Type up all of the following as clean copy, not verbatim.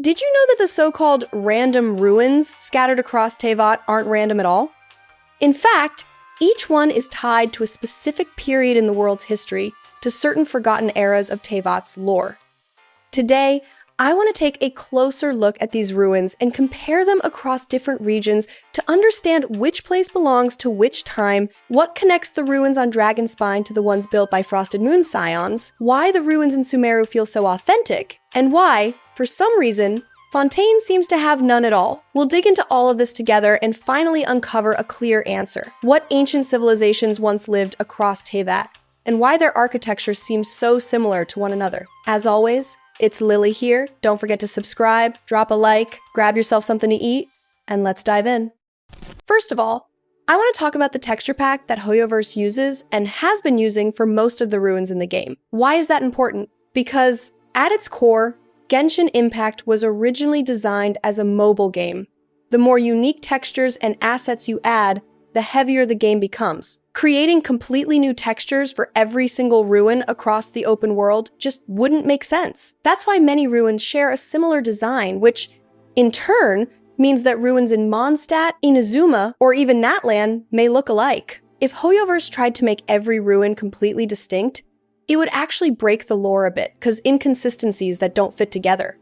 Did you know that the so-called random ruins scattered across Teyvat aren't random at all? In fact, each one is tied to a specific period in the world's history, to certain forgotten eras of Teyvat's lore. Today, I want to take a closer look at these ruins and compare them across different regions to understand which place belongs to which time, what connects the ruins on Dragonspine to the ones built by Frosted Moon Scions, why the ruins in Sumeru feel so authentic, and why, for some reason, Fontaine seems to have none at all. We'll dig into all of this together and finally uncover a clear answer. What ancient civilizations once lived across Teyvat, and why their architecture seems so similar to one another. As always, it's Lily here. Don't forget to subscribe, drop a like, grab yourself something to eat, and let's dive in. First of all, I want to talk about the texture pack that Hoyoverse uses and has been using for most of the ruins in the game. Why is that important? Because at its core, Genshin Impact was originally designed as a mobile game. The more unique textures and assets you add, the heavier the game becomes. Creating completely new textures for every single ruin across the open world just wouldn't make sense. That's why many ruins share a similar design, which, in turn, means that ruins in Mondstadt, Inazuma, or even Natlan may look alike. If Hoyoverse tried to make every ruin completely distinct, it would actually break the lore a bit, because inconsistencies that don't fit together.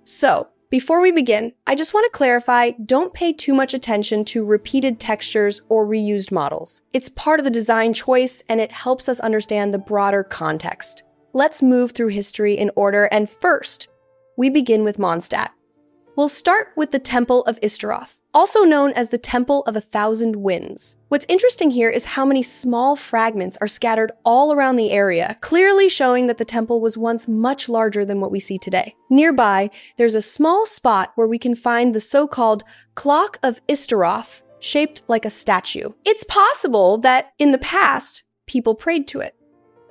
So, before we begin, I just want to clarify, don't pay too much attention to repeated textures or reused models. It's part of the design choice, and it helps us understand the broader context. Let's move through history in order, and first, we begin with Mondstadt. We'll start with the Temple of Istaroth, also known as the Temple of 1,000 Winds. What's interesting here is how many small fragments are scattered all around the area, clearly showing that the temple was once much larger than what we see today. Nearby, there's a small spot where we can find the so-called Clock of Istaroth, shaped like a statue. It's possible that, in the past, people prayed to it.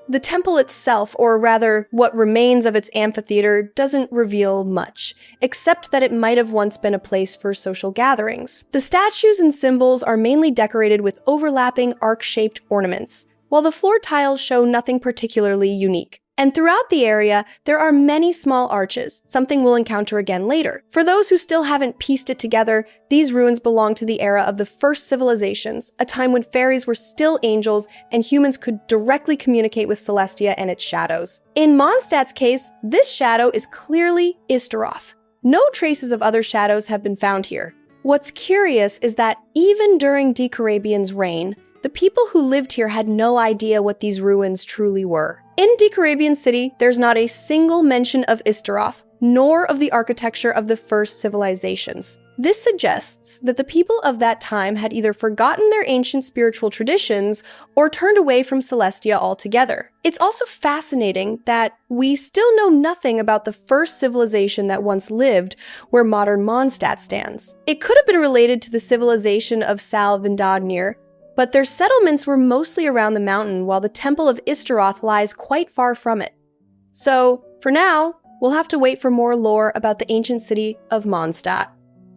The temple itself, or rather, what remains of its amphitheater, doesn't reveal much, except that it might have once been a place for social gatherings. The statues and symbols are mainly decorated with overlapping arc-shaped ornaments, while the floor tiles show nothing particularly unique. And throughout the area, there are many small arches, something we'll encounter again later. For those who still haven't pieced it together, these ruins belong to the era of the first civilizations, a time when fairies were still angels and humans could directly communicate with Celestia and its shadows. In Mondstadt's case, this shadow is clearly Istaroth. No traces of other shadows have been found here. What's curious is that even during Khaenri'ah's reign, the people who lived here had no idea what these ruins truly were. In Khaenri'ah City, there's not a single mention of Istaroth, nor of the architecture of the first civilizations. This suggests that the people of that time had either forgotten their ancient spiritual traditions or turned away from Celestia altogether. It's also fascinating that we still know nothing about the first civilization that once lived where modern Mondstadt stands. It could have been related to the civilization of Sal Vindagnir, but their settlements were mostly around the mountain while the Temple of Istaroth lies quite far from it. So, for now, we'll have to wait for more lore about the ancient city of Mondstadt.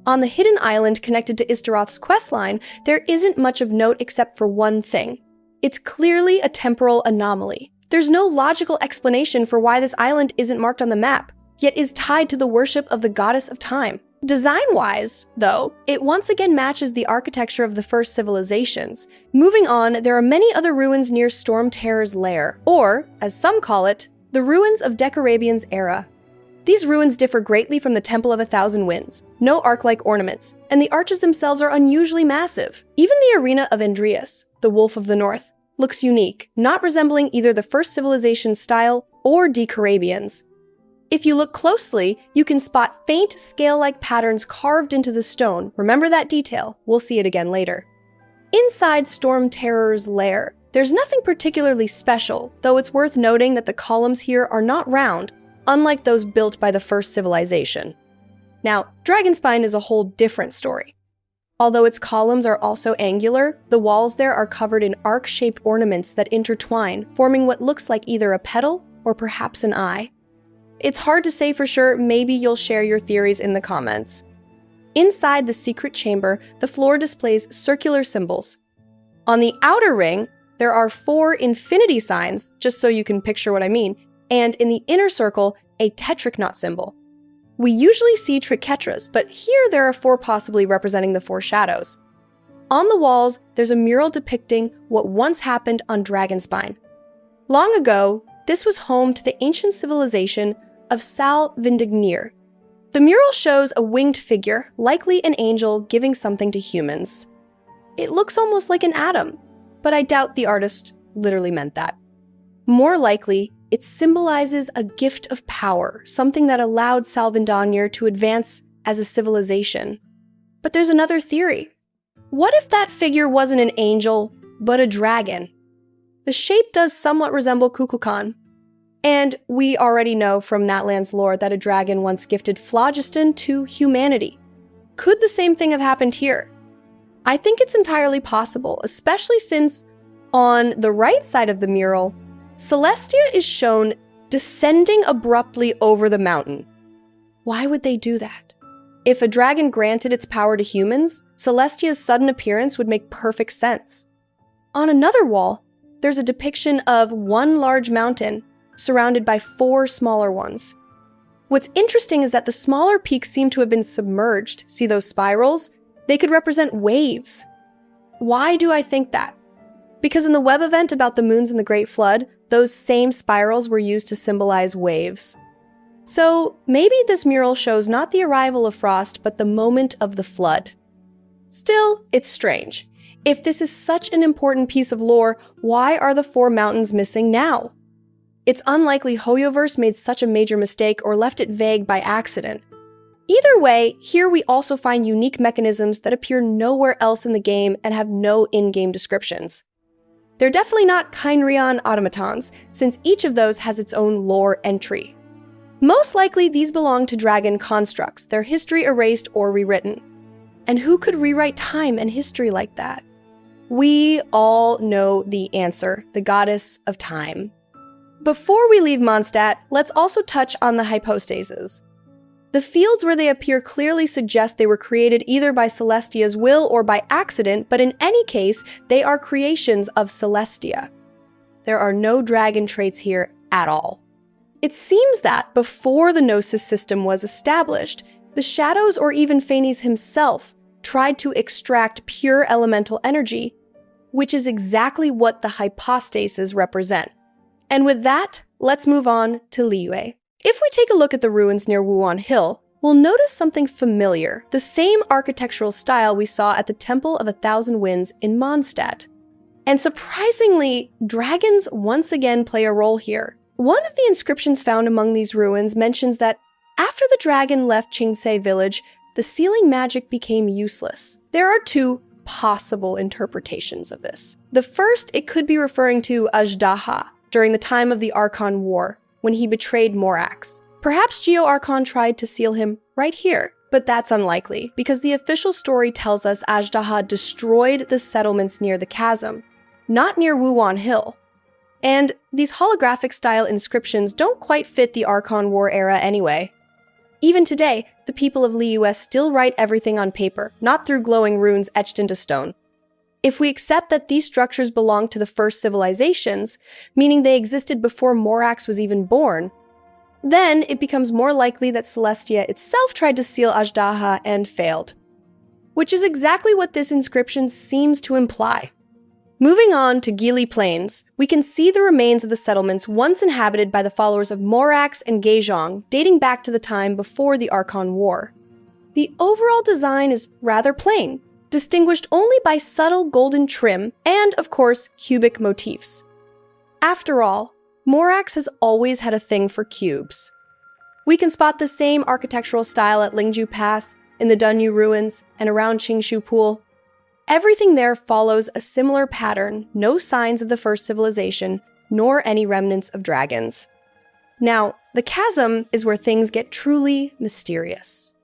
On the hidden island connected to Istaroth's questline, there isn't much of note except for one thing. It's clearly a temporal anomaly. There's no logical explanation for why this island isn't marked on the map, yet is tied to the worship of the goddess of time. Design-wise, though, it once again matches the architecture of the first civilizations. Moving on, there are many other ruins near Storm Terror's lair, or, as some call it, the ruins of Khaenri'ah's era. These ruins differ greatly from the Temple of 1,000 Winds, no arc-like ornaments, and the arches themselves are unusually massive. Even the arena of Andreas, the Wolf of the North, looks unique, not resembling either the first civilization's style or Khaenri'ah's. If you look closely, you can spot faint scale-like patterns carved into the stone. Remember that detail, we'll see it again later. Inside Storm Terror's lair, there's nothing particularly special, though it's worth noting that the columns here are not round, unlike those built by the first civilization. Now, Dragonspine is a whole different story. Although its columns are also angular, the walls there are covered in arc-shaped ornaments that intertwine, forming what looks like either a petal or perhaps an eye. It's hard to say for sure, maybe you'll share your theories in the comments. Inside the secret chamber, the floor displays circular symbols. On the outer ring, there are 4 infinity signs, just so you can picture what I mean, and in the inner circle, a tetrachknot symbol. We usually see triquetras, but here there are 4 possibly representing the 4 shadows. On the walls, there's a mural depicting what once happened on Dragonspine. Long ago, this was home to the ancient civilization of Sal Vindignir. The mural shows a winged figure, likely an angel giving something to humans. It looks almost like an atom, but I doubt the artist literally meant that. More likely, it symbolizes a gift of power, something that allowed Sal Vindignir to advance as a civilization. But there's another theory. What if that figure wasn't an angel, but a dragon? The shape does somewhat resemble Kukulkan, and we already know from Natlan's lore that a dragon once gifted phlogiston to humanity. Could the same thing have happened here? I think it's entirely possible, especially since on the right side of the mural, Celestia is shown descending abruptly over the mountain. Why would they do that? If a dragon granted its power to humans, Celestia's sudden appearance would make perfect sense. On another wall, there's a depiction of one large mountain surrounded by 4 smaller ones. What's interesting is that the smaller peaks seem to have been submerged. See those spirals? They could represent waves. Why do I think that? Because in the web event about the moons and the Great Flood, those same spirals were used to symbolize waves. So maybe this mural shows not the arrival of frost, but the moment of the flood. Still, it's strange. If this is such an important piece of lore, why are the 4 mountains missing now? It's unlikely Hoyoverse made such a major mistake or left it vague by accident. Either way, here we also find unique mechanisms that appear nowhere else in the game and have no in-game descriptions. They're definitely not Khaenri'ah automatons, since each of those has its own lore entry. Most likely, these belong to dragon constructs, their history erased or rewritten. And who could rewrite time and history like that? We all know the answer, the goddess of time. Before we leave Mondstadt, let's also touch on the hypostases. The fields where they appear clearly suggest they were created either by Celestia's will or by accident, but in any case, they are creations of Celestia. There are no dragon traits here at all. It seems that before the Gnosis system was established, the Shadows or even Phanes himself tried to extract pure elemental energy, which is exactly what the hypostases represent. And with that, let's move on to Liyue. If we take a look at the ruins near Wuan Hill, we'll notice something familiar, the same architectural style we saw at the Temple of 1,000 Winds in Mondstadt. And surprisingly, dragons once again play a role here. One of the inscriptions found among these ruins mentions that after the dragon left Qingce village, the sealing magic became useless. There are 2 possible interpretations of this. The first, it could be referring to Ajdaha during the time of the Archon War, when he betrayed Morax. Perhaps Geo-Archon tried to seal him right here, but that's unlikely, because the official story tells us Ajdaha destroyed the settlements near the chasm, not near Wuan Hill. And these holographic-style inscriptions don't quite fit the Archon War era anyway. Even today, the people of Liyue still write everything on paper, not through glowing runes etched into stone. If we accept that these structures belong to the first civilizations, meaning they existed before Morax was even born, then it becomes more likely that Celestia itself tried to seal Ajdaha and failed. Which is exactly what this inscription seems to imply. Moving on to Gili Plains, we can see the remains of the settlements once inhabited by the followers of Morax and Gaezhong, dating back to the time before the Archon War. The overall design is rather plain, distinguished only by subtle golden trim and, of course, cubic motifs. After all, Morax has always had a thing for cubes. We can spot the same architectural style at Lingju Pass, in the Dunyu ruins, and around Qingshu Pool. Everything there follows a similar pattern, no signs of the first civilization, nor any remnants of dragons. Now, the chasm is where things get truly mysterious.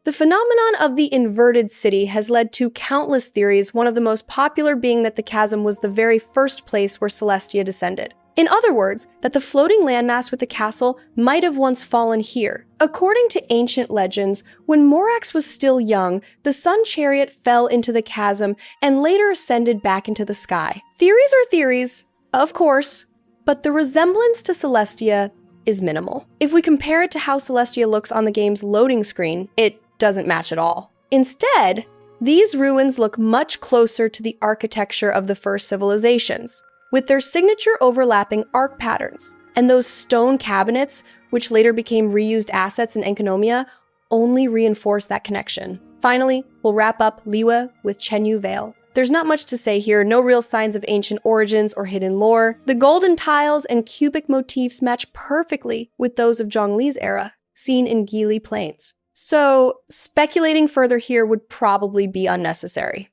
The phenomenon of the inverted city has led to countless theories, one of the most popular being that the chasm was the very first place where Celestia descended. In other words, that the floating landmass with the castle might have once fallen here. According to ancient legends, when Morax was still young, the sun chariot fell into the chasm and later ascended back into the sky. Theories are theories, of course, but the resemblance to Celestia is minimal. If we compare it to how Celestia looks on the game's loading screen, it doesn't match at all. Instead, these ruins look much closer to the architecture of the first civilizations, with their signature overlapping arc patterns, and those stone cabinets, which later became reused assets in Enkanomiya, only reinforce that connection. Finally, we'll wrap up Liyue with Chenyu Vale. There's not much to say here, no real signs of ancient origins or hidden lore. The golden tiles and cubic motifs match perfectly with those of Zhongli's era, seen in Gili Plains. So, speculating further here would probably be unnecessary.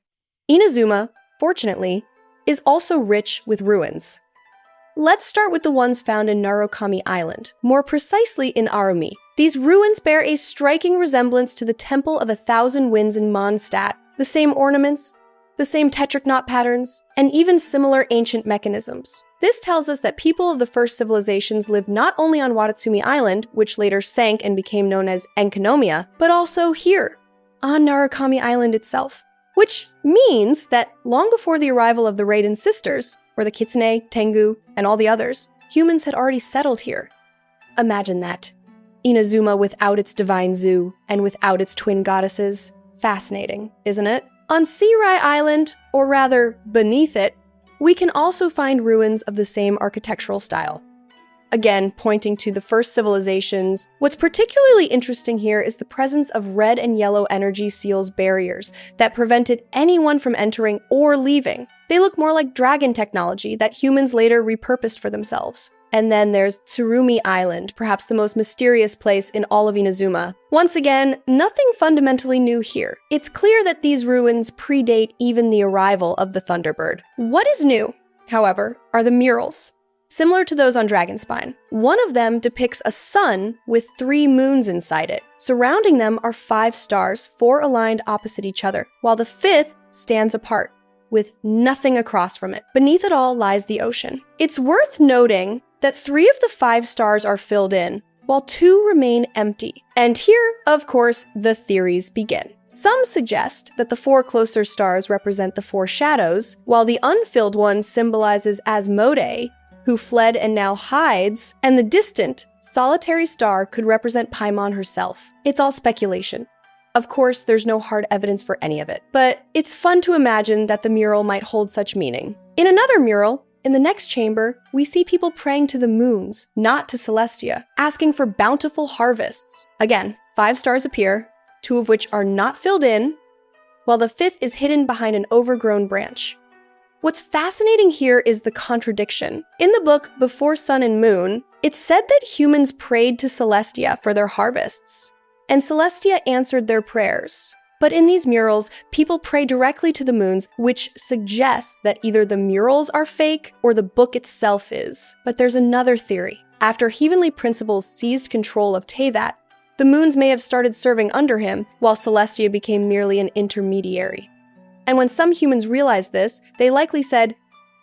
Inazuma, fortunately, is also rich with ruins. Let's start with the ones found in Narukami Island, more precisely in Arumi. These ruins bear a striking resemblance to the Temple of 1,000 Winds in Mondstadt. The same ornaments, the same tetric knot patterns, and even similar ancient mechanisms. This tells us that people of the first civilizations lived not only on Watatsumi Island, which later sank and became known as Enkanomiya, but also here, on Narukami Island itself. Which means that long before the arrival of the Raiden sisters, or the Kitsune, Tengu, and all the others, humans had already settled here. Imagine that. Inazuma without its divine zoo, and without its twin goddesses. Fascinating, isn't it? On Khaenri'ah Island, or rather, beneath it, we can also find ruins of the same architectural style. Again, pointing to the first civilizations, what's particularly interesting here is the presence of red and yellow energy seals barriers that prevented anyone from entering or leaving. They look more like dragon technology that humans later repurposed for themselves. And then there's Tsurumi Island, perhaps the most mysterious place in all of Inazuma. Once again, nothing fundamentally new here. It's clear that these ruins predate even the arrival of the Thunderbird. What is new, however, are the murals. Similar to those on Dragonspine. One of them depicts a sun with 3 moons inside it. Surrounding them are 5 stars, 4 aligned opposite each other, while the 5th stands apart, with nothing across from it. Beneath it all lies the ocean. It's worth noting that 3 of the 5 stars are filled in, while 2 remain empty. And here, of course, the theories begin. Some suggest that the 4 closer stars represent the 4 shadows, while the unfilled one symbolizes Asmodee, who fled and now hides, and the distant, solitary star could represent Paimon herself. It's all speculation. Of course, there's no hard evidence for any of it, but it's fun to imagine that the mural might hold such meaning. In another mural, in the next chamber, we see people praying to the moons, not to Celestia, asking for bountiful harvests. Again, 5 stars appear, 2 of which are not filled in, while the 5th is hidden behind an overgrown branch. What's fascinating here is the contradiction. In the book Before Sun and Moon, it's said that humans prayed to Celestia for their harvests, and Celestia answered their prayers. But in these murals, people pray directly to the moons, which suggests that either the murals are fake or the book itself is. But there's another theory. After Heavenly Principles seized control of Teyvat, the moons may have started serving under him, while Celestia became merely an intermediary. And when some humans realized this, they likely said,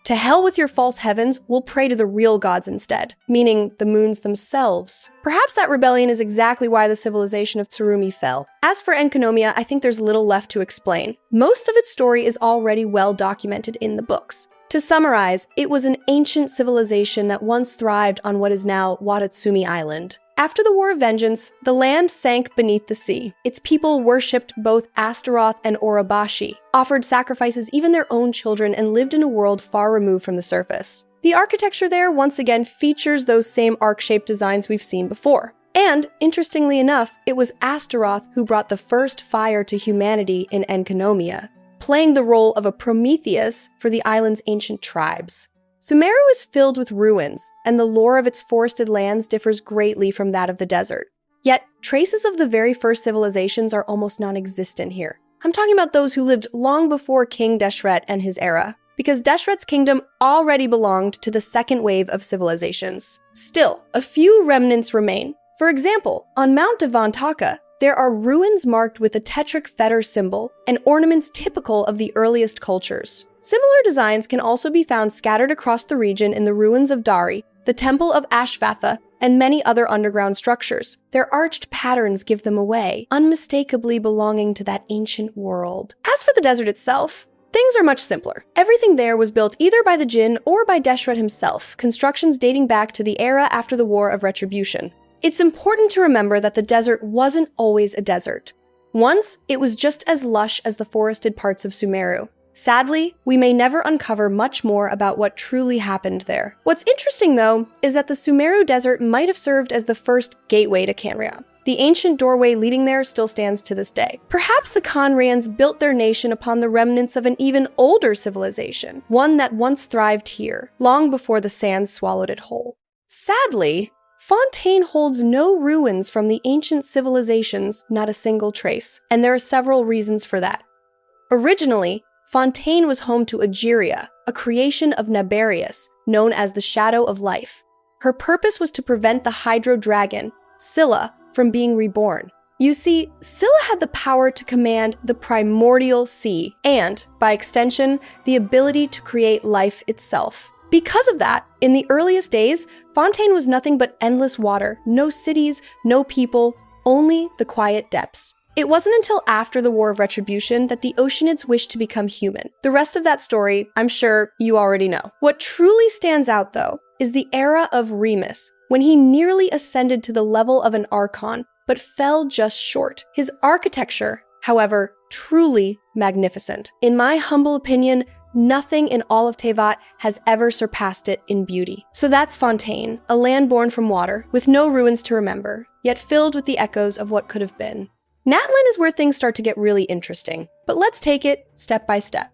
"To hell with your false heavens, we'll pray to the real gods instead," meaning the moons themselves. Perhaps that rebellion is exactly why the civilization of Tsurumi fell. As for Enkanomiya, I think there's little left to explain. Most of its story is already well documented in the books. To summarize, it was an ancient civilization that once thrived on what is now Watatsumi Island. After the War of Vengeance, the land sank beneath the sea. Its people worshipped both Astaroth and Orobashi, offered sacrifices even their own children, and lived in a world far removed from the surface. The architecture there once again features those same arc-shaped designs we've seen before. And, interestingly enough, it was Astaroth who brought the first fire to humanity in Enkanomiya, playing the role of a Prometheus for the island's ancient tribes. Sumeru is filled with ruins, and the lore of its forested lands differs greatly from that of the desert. Yet, traces of the very first civilizations are almost non-existent here. I'm talking about those who lived long before King Deshret and his era, because Deshret's kingdom already belonged to the second wave of civilizations. Still, a few remnants remain. For example, on Mount Devantaka, there are ruins marked with a tetric fetter symbol and ornaments typical of the earliest cultures. Similar designs can also be found scattered across the region in the ruins of Dari, the Temple of Ashvatha, and many other underground structures. Their arched patterns give them away, unmistakably belonging to that ancient world. As for the desert itself, things are much simpler. Everything there was built either by the Jinn or by Deshret himself, constructions dating back to the era after the War of Retribution. It's important to remember that the desert wasn't always a desert. Once, it was just as lush as the forested parts of Sumeru. Sadly, we may never uncover much more about what truly happened there. What's interesting, though, is that the Sumeru desert might have served as the first gateway to Khaenri'ah. The ancient doorway leading there still stands to this day. Perhaps the Khaenri'ahs built their nation upon the remnants of an even older civilization, one that once thrived here, long before the sand swallowed it whole. Sadly, Fontaine holds no ruins from the ancient civilizations, not a single trace, and there are several reasons for that. Originally, Fontaine was home to Egeria, a creation of Naberius, known as the Shadow of Life. Her purpose was to prevent the Hydro Dragon, Scylla, from being reborn. You see, Scylla had the power to command the primordial sea, and, by extension, the ability to create life itself. Because of that, in the earliest days, Fontaine was nothing but endless water, no cities, no people, only the quiet depths. It wasn't until after the War of Retribution that the Oceanids wished to become human. The rest of that story, I'm sure you already know. What truly stands out, though, is the era of Remus, when he nearly ascended to the level of an Archon, but fell just short. His architecture, however, truly magnificent. In my humble opinion, nothing in all of Teyvat has ever surpassed it in beauty. So that's Fontaine, a land born from water, with no ruins to remember, yet filled with the echoes of what could have been. Natlan is where things start to get really interesting, but let's take it step by step.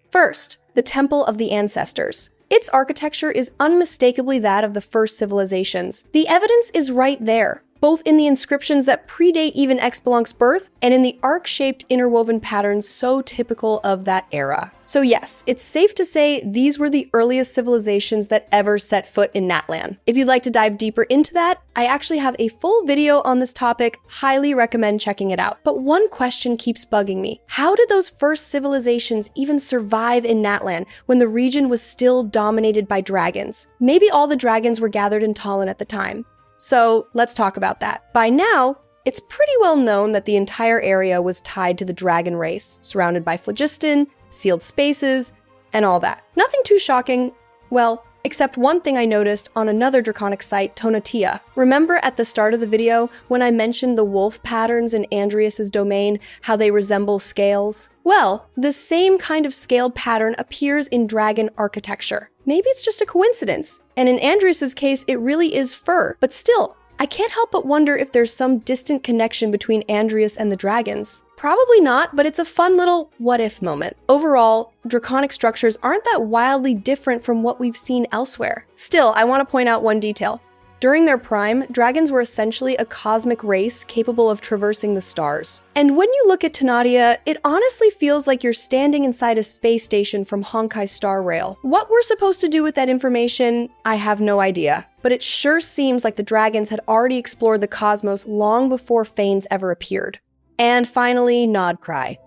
First, the Temple of the Ancestors. Its architecture is unmistakably that of the first civilizations. The evidence is right there, both in the inscriptions that predate even Xbelunk's birth and in the arc-shaped interwoven patterns so typical of that era. So yes, it's safe to say these were the earliest civilizations that ever set foot in Natlan. If you'd like to dive deeper into that, I actually have a full video on this topic, highly recommend checking it out. But one question keeps bugging me. How did those first civilizations even survive in Natlan when the region was still dominated by dragons? Maybe all the dragons were gathered in Talon at the time. So let's talk about that. By now, it's pretty well known that the entire area was tied to the dragon race, surrounded by phlogiston, sealed spaces, and all that. Nothing too shocking, well, except one thing I noticed on another draconic site, Tonatia. Remember at the start of the video when I mentioned the wolf patterns in Andrias's domain, how they resemble scales? Well, the same kind of scaled pattern appears in dragon architecture. Maybe it's just a coincidence, and in Andrias's case, it really is fur, but still, I can't help but wonder if there's some distant connection between Andrias and the dragons. Probably not, but it's a fun little what-if moment. Overall, draconic structures aren't that wildly different from what we've seen elsewhere. Still, I want to point out one detail. During their prime, dragons were essentially a cosmic race capable of traversing the stars. And when you look at Tonatia, it honestly feels like you're standing inside a space station from Honkai Star Rail. What we're supposed to do with that information, I have no idea. But it sure seems like the dragons had already explored the cosmos long before Fanes ever appeared. And finally, Nodcry.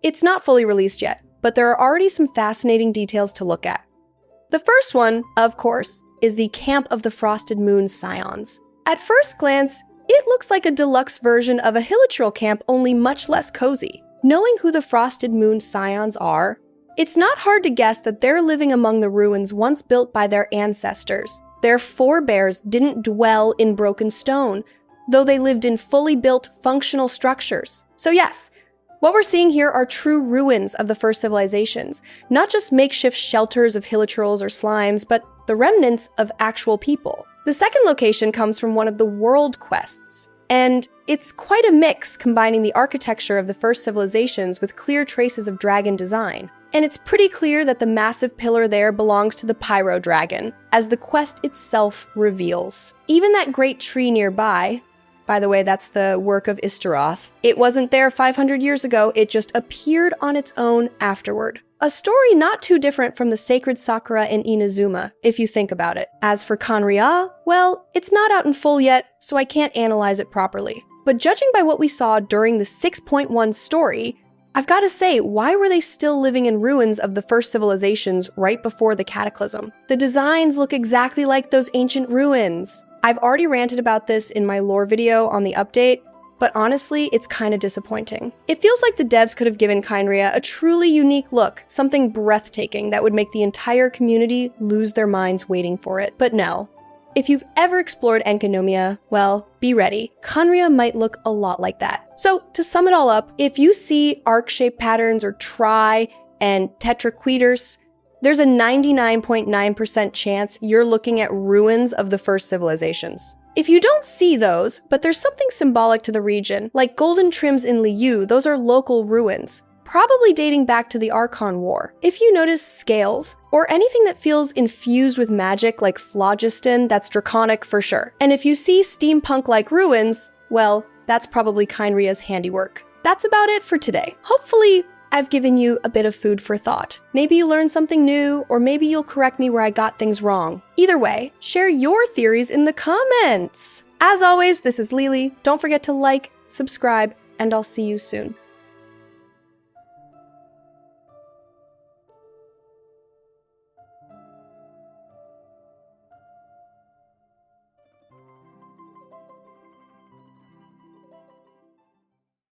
It's not fully released yet, but there are already some fascinating details to look at. The first one, of course, is the Camp of the Frosted Moon Scions. At first glance, it looks like a deluxe version of a Hilichurl camp, only much less cozy. Knowing who the Frosted Moon Scions are, it's not hard to guess that they're living among the ruins once built by their ancestors. Their forebears didn't dwell in broken stone, though they lived in fully built, functional structures. So yes, what we're seeing here are true ruins of the first civilizations, not just makeshift shelters of Hilichurls or slimes, but the remnants of actual people. The second location comes from one of the world quests, and it's quite a mix combining the architecture of the first civilizations with clear traces of dragon design. And it's pretty clear that the massive pillar there belongs to the Pyro Dragon, as the quest itself reveals. Even that great tree nearby, by the way, that's the work of Istaroth, it wasn't there 500 years ago, it just appeared on its own afterward. A story not too different from the sacred Sakura in Inazuma, if you think about it. As for Khaenri'ah, well, it's not out in full yet, so I can't analyze it properly. But judging by what we saw during the 6.1 story, I've got to say, why were they still living in ruins of the first civilizations right before the Cataclysm? The designs look exactly like those ancient ruins. I've already ranted about this in my lore video on the update, but honestly, it's kinda disappointing. It feels like the devs could have given Khaenri'ah a truly unique look, something breathtaking that would make the entire community lose their minds waiting for it. But no. If you've ever explored Enkanomiya, well, be ready. Khaenri'ah might look a lot like that. So, to sum it all up, if you see arc-shaped patterns or tri and tetraqueters, there's a 99.9% chance you're looking at ruins of the first civilizations. If you don't see those, but there's something symbolic to the region, like golden trims in Liyue, those are local ruins, probably dating back to the Archon War. If you notice scales, or anything that feels infused with magic like phlogiston, that's draconic for sure. And if you see steampunk-like ruins, well, that's probably Khaenri'ah's handiwork. That's about it for today. Hopefully, I've given you a bit of food for thought. Maybe you learned something new, or maybe you'll correct me where I got things wrong. Either way, share your theories in the comments! As always, this is Lily. Don't forget to like, subscribe, and I'll see you soon.